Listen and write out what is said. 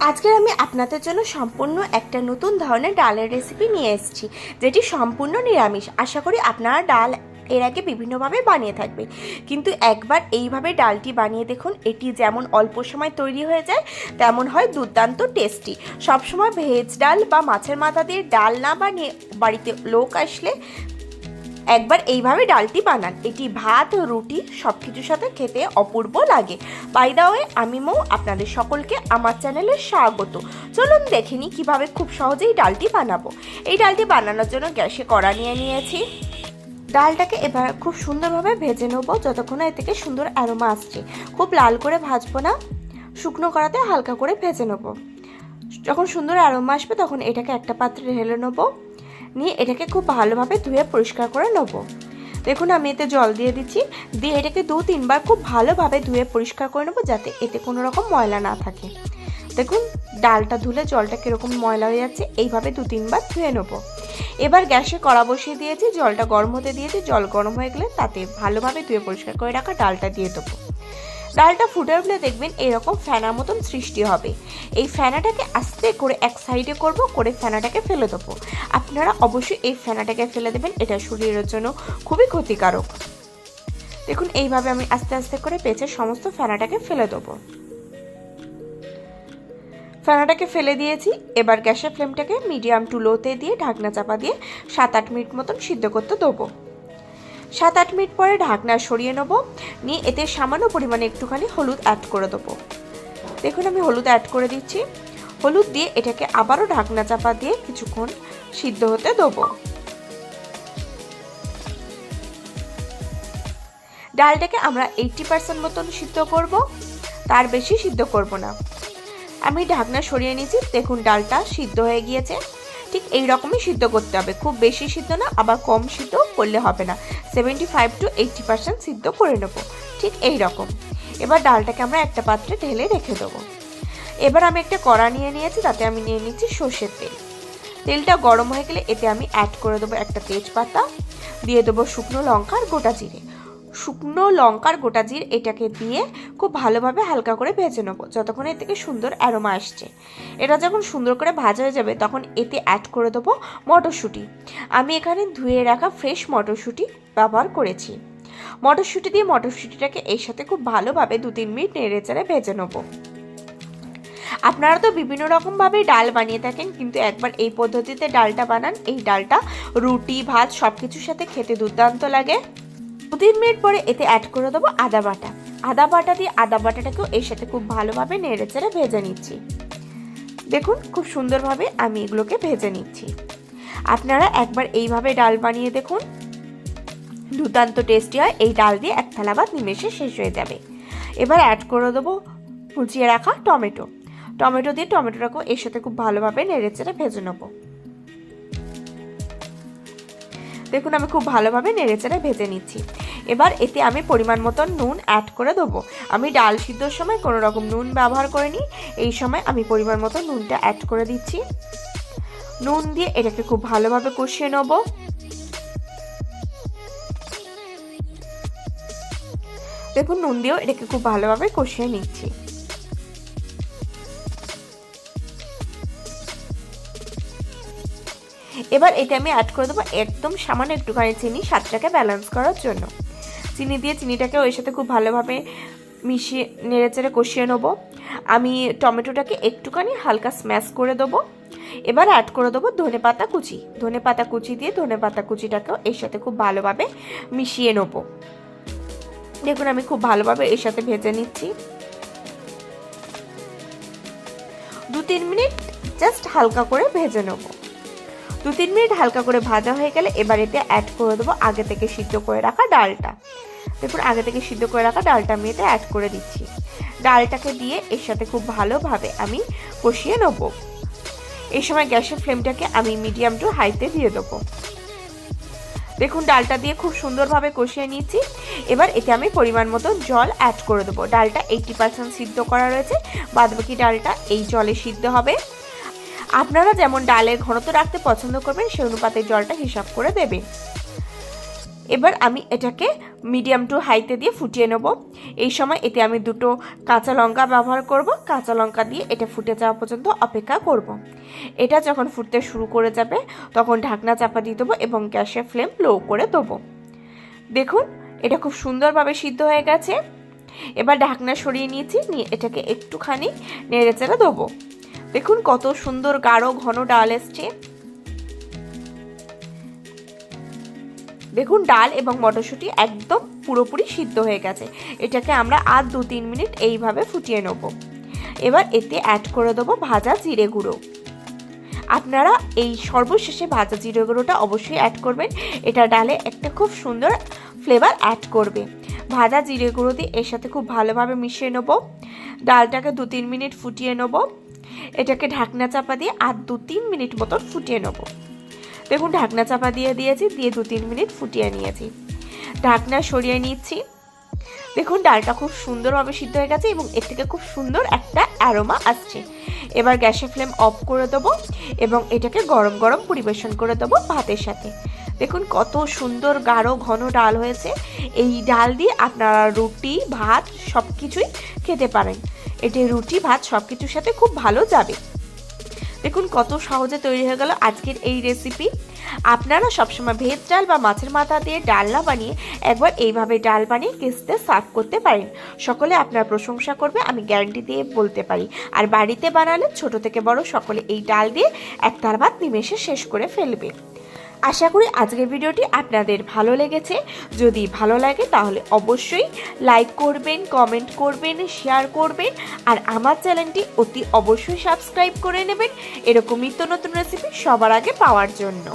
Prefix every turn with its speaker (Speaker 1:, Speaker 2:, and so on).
Speaker 1: আজকে আমি আপনাদের জন্য সম্পূর্ণ একটা নতুন ধরনের ডালের রেসিপি নিয়ে এসেছি, যেটি সম্পূর্ণ নিরামিষ। আশা করি আপনারা ডাল এর আগে বিভিন্নভাবে বানিয়ে থাকবেন, কিন্তু একবার এইভাবে ডালটি বানিয়ে দেখুন। এটি যেমন অল্প সময় তৈরি হয়ে যায়, তেমন হয় দুর্দান্ত টেস্টি। সবসময় ভেজ ডাল বা মাছের মাথা দিয়ে ডাল না বানিয়ে বাড়িতে লোক আসলে একবার এইভাবে ডালটি বানান। এটি ভাত, রুটি সব কিছুর সাথে খেতে অপূর্ব লাগে। বাই দ্য ওয়ে, আমি মৌ, আপনাদের সকলকে আমার চ্যানেলে স্বাগত। চলুন দেখে নিই কীভাবে খুব সহজেই ডালটি বানাবো। এই ডালটি বানানোর জন্য গ্যাসে কড়া নিয়ে নিয়েছি। ডালটাকে এবার খুব সুন্দরভাবে ভেজে নেবো, যতক্ষণ এর থেকে সুন্দর অ্যারোমা আসছে। খুব লাল করে ভাজবো না, শুকনো কড়াতে হালকা করে ভেজে নেবো। যখন সুন্দর অ্যারোমা আসবে তখন এটাকে একটা পাত্রে ঢেলে নেবো। নিয়ে এটাকে খুব ভালোভাবে ধুয়ে পরিষ্কার করে নেব। দেখুন আমি এতে জল দিয়ে দিচ্ছি, দিয়ে এটাকে 2-3 বার খুব ভালোভাবে ধুয়ে পরিষ্কার করে নেব, যাতে এতে কোনো রকম ময়লা না থাকে। দেখুন ডালটা ধুলে জলটা কীরকম ময়লা হয়ে যাচ্ছে, এইভাবে 2-3 বার ধুয়ে নেব। এবার গ্যাসে কড়া বসিয়ে দিয়েছি, জলটা গরম হতে দিয়েছি। জল গরম হয়ে গেলে তাতে ভালোভাবে ধুয়ে পরিষ্কার করে রাখা ডালটা দিয়ে দেবো। ডালটা ফুটে উঠলে দেখবেন এরকম ফেনার মতন সৃষ্টি হবে। এই ফেনাটাকে আস্তে করে এক সাইডে করে ফেনাটাকে ফেলে দেবো। আপনারা অবশ্যই এই ফেনাটাকে ফেলে দেবেন, এটা শরীরের জন্য খুবই ক্ষতিকারক। দেখুন এইভাবে আমি আস্তে আস্তে করে পেঁচে সমস্ত ফেনাটাকে ফেলে দেবো। ফেনাটাকে ফেলে দিয়েছি। এবার গ্যাসের ফ্লেমটাকে মিডিয়াম টু লোতে দিয়ে ঢাকনা চাপা দিয়ে 7-8 মিনিট মতন সিদ্ধ করতে দেবো। 7-8 মিনিট পরে ঢাকনা সরিয়ে নেব। নিয়ে এতে সামান্য পরিমাণে একটুখানি হলুদ অ্যাড করে দেবো। দেখুন আমি হলুদ অ্যাড করে দিচ্ছি। হলুদ দিয়ে এটাকে আবারও ঢাকনা চাপা দিয়ে কিছুক্ষণ সিদ্ধ হতে দেবো। ডালটাকে আমরা 80% মতন সিদ্ধ করব, তার বেশি সিদ্ধ করব না। আমি ঢাকনা সরিয়ে নিয়েছি। দেখুন ডালটা সিদ্ধ হয়ে গিয়েছে। ঠিক এই রকমই সিদ্ধ করতে হবে, খুব বেশি সিদ্ধ না, আবার কম সিদ্ধ করলে হবে না। 75 to 80% সিদ্ধ করে নেব, ঠিক এই রকম। এবার ডালটাকে আমরা একটা পাত্রে ঢেলে রেখে দেবো। এবার আমি একটা কড়া নিয়ে নিয়েছি, তাতে আমি নিয়ে নিচ্ছি সর্ষের তেল। তেলটা গরম হয়ে গেলে এতে আমি অ্যাড করে দেবো একটা তেজপাতা, দিয়ে দেবো শুকনো লঙ্কার গোটা জিরে। শুকনো লঙ্কার গোটা জিরে এটাকে দিয়ে খুব ভালোভাবে হালকা করে ভেজে নেবো, যতক্ষণ এর থেকে সুন্দর অ্যারোমা আসছে। এটা যখন সুন্দর করে ভাজা হয়ে যাবে তখন এতে অ্যাড করে দেবো মটরশুঁটি। আমি এখানে ধুয়ে রাখা ফ্রেশ মটরশুঁটি ব্যবহার করেছি। মটরশুঁটি দিয়ে মটরশুঁটিটাকে এর সাথে খুব ভালোভাবে 2-3 মিনিট নেড়ে চেড়ে ভেজে নেবো। আপনারা তো বিভিন্ন রকমভাবে ডাল বানিয়ে থাকেন, কিন্তু একবার এই পদ্ধতিতে ডালটা বানান। এই ডালটা রুটি, ভাত সব কিছুর সাথে খেতে দুর্দান্ত লাগে। 2-3 মিনিট পরে এতে অ্যাড করে দেবো আদা বাটা। আদা বাটা দিয়ে আদা বাটাটাকেও এর সাথে খুব ভালোভাবে নেড়ে চেড়ে ভেজে নিচ্ছি। দেখুন খুব সুন্দরভাবে আমি এগুলোকে ভেজে নিচ্ছি। আপনারা একবার এইভাবে ডাল বানিয়ে দেখুন, দুর্দান্ত টেস্টি হয়। এই ডাল দিয়ে এক থালা ভাত নিমেষে শেষ হয়ে যাবে। এবার অ্যাড করে দেবো কুচিয়ে রাখা টমেটো। টমেটো দিয়ে টমেটোটাকেও এর সাথে খুব ভালোভাবে নেড়ে চেড়ে ভেজে নেবো। দেখুন আমি খুব ভালোভাবে নেড়ে চেড়ে ভেজে নিচ্ছি। এবার এতে আমি পরিমাণ মতন নুন অ্যাড করে দেবো। আমি ডাল সিদ্ধর সময় কোনো রকম নুন ব্যবহার করিনি, এই সময় আমি পরিমাণ মতো নুনটা অ্যাড করে দিচ্ছি। নুন দিয়ে এটাকে খুব ভালোভাবে কষিয়ে নেব। দেখুন নুন দিয়েও এটাকে খুব ভালোভাবে কষিয়ে নিচ্ছি। এবার এটা আমি অ্যাড করে দেবো একদম সামান্য একটুখানি চিনি, স্বাদটাকে ব্যালেন্স করার জন্য। চিনি দিয়ে চিনিটাকে ওর সাথে খুব ভালোভাবে মিশিয়ে নেড়ে চেড়ে কষিয়ে নেবো। আমি টমেটোটাকে একটুখানি হালকা স্ম্যাশ করে দেবো। এবার অ্যাড করে দেবো ধনেপাতা কুচি। ধনেপাতা কুচি দিয়ে ধনেপাতা কুচিটাকেও এর সাথে খুব ভালোভাবে মিশিয়ে নেবো। দেখুন আমি খুব ভালোভাবে এর সাথে ভেজে নিচ্ছি। 2-3 মিনিট জাস্ট হালকা করে ভেজে নেবো। 2-3 মিনিট হালকা করে ভাজা হয়ে গেলে এবার এতে অ্যাড করে দেবো আগে থেকে সিদ্ধ করে রাখা ডালটা। দেখুন আগে থেকে সিদ্ধ করে রাখা ডালটা আমি এতে অ্যাড করে দিচ্ছি। ডালটাকে দিয়ে এর সাথে খুব ভালোভাবে আমি কষিয়ে নেব। এই সময় গ্যাসের ফ্লেমটাকে আমি মিডিয়াম টু হাইতে দিয়ে দেবো। দেখুন ডালটা দিয়ে খুব সুন্দরভাবে কষিয়ে নিচ্ছি। এবার এতে আমি পরিমাণ মতো জল অ্যাড করে দেবো। ডালটা 80% সিদ্ধ করা রয়েছে, বাদবাকি ডালটা এই জলে সিদ্ধ হবে। আপনারা যেমন ডালের ঘনত্ব রাখতে পছন্দ করবেন সেই অনুপাতে জলটা হিসাব করে দেবেন। এবার আমি এটাকে মিডিয়াম টু হাইতে দিয়ে ফুটিয়ে নেব। এই সময় এতে আমি 2টো কাঁচা লঙ্কা ব্যবহার করব। কাঁচা লঙ্কা দিয়ে এটা ফুটে যাওয়া পর্যন্ত অপেক্ষা করব। এটা যখন ফুটতে শুরু করে যাবে তখন ঢাকনা চাপা দিয়ে দেবো এবং গ্যাসের ফ্লেম লো করে দেবো। দেখুন এটা খুব সুন্দরভাবে সিদ্ধ হয়ে গেছে। এবার ঢাকনা সরিয়ে নিয়েছি, নিয়ে এটাকে একটুখানি নেড়েচেড়ে দেবো। দেখুন কত সুন্দর গাঢ় ঘন ডাল এসছে। দেখুন ডাল এবং মটরশুঁটি একদম পুরোপুরি সিদ্ধ হয়ে গেছে। এটাকে আমরা আর 2-3 মিনিট এইভাবে ফুটিয়ে নেব। এবার এতে অ্যাড করে দেবো ভাজা জিরে গুঁড়ো। আপনারা এই সর্বশেষে ভাজা জিরে গুঁড়োটা অবশ্যই অ্যাড করবেন, এটা ডালে একটা খুব সুন্দর ফ্লেভার অ্যাড করবে। ভাজা জিরে গুঁড়ো দিয়ে এর সাথে খুব ভালোভাবে মিশিয়ে নেব। ডালটাকে 2-3 মিনিট ফুটিয়ে নেব। এটাকে ঢাকনা চাপা দিয়ে আর 2-3 মিনিট মতন ফুটিয়ে নেব। দেখুন ঢাকনা চাপা দিয়ে দিয়েছি, দিয়ে 2-3 মিনিট ফুটিয়ে নিয়েছি। ঢাকনা সরিয়ে নিচ্ছি। দেখুন ডালটা খুব সুন্দরভাবে সিদ্ধ হয়ে গেছে এবং এর থেকে খুব সুন্দর একটা অ্যারোমা আসছে। এবার গ্যাসের ফ্লেম অফ করে দেবো এবং এটাকে গরম গরম পরিবেশন করে দেবো ভাতের সাথে। দেখুন কত সুন্দর গাঢ় ঘন ডাল হয়েছে। এই ডাল দিয়ে আপনারা রুটি ভাত সব কিছুই খেতে পারেন। এটি রুটি ভাত সব কিছুর সাথে খুব ভালো যাবে। দেখুন কত সহজে তৈরি হয়ে গেল আজকের এই রেসিপি। আপনারা সবসময় ভেজ ডাল বা মাছের মাথা দিয়ে ডালনা বানিয়ে একবার এইভাবে ডাল বানিয়ে গেস্টে সার্ভ করতে পারেন। সকলে আপনার প্রশংসা করবে, আমি গ্যারান্টি দিয়ে বলতে পারি। আর বাড়িতে বানালে ছোট থেকে বড় সকলে এই ডাল দিয়ে এক থাল ভাত নিমেষে শেষ করে ফেলবে। আশা করি আজকের ভিডিওটি আপনাদের ভালো লেগেছে। যদি ভালো লাগে তাহলে অবশ্যই লাইক করবেন, কমেন্ট করবেন, শেয়ার করবেন আর আমার চ্যানেলটি অতি অবশ্যই সাবস্ক্রাইব করে নেবেন এরকম নিত্য নতুন রেসিপি সবার আগে পাওয়ার জন্য।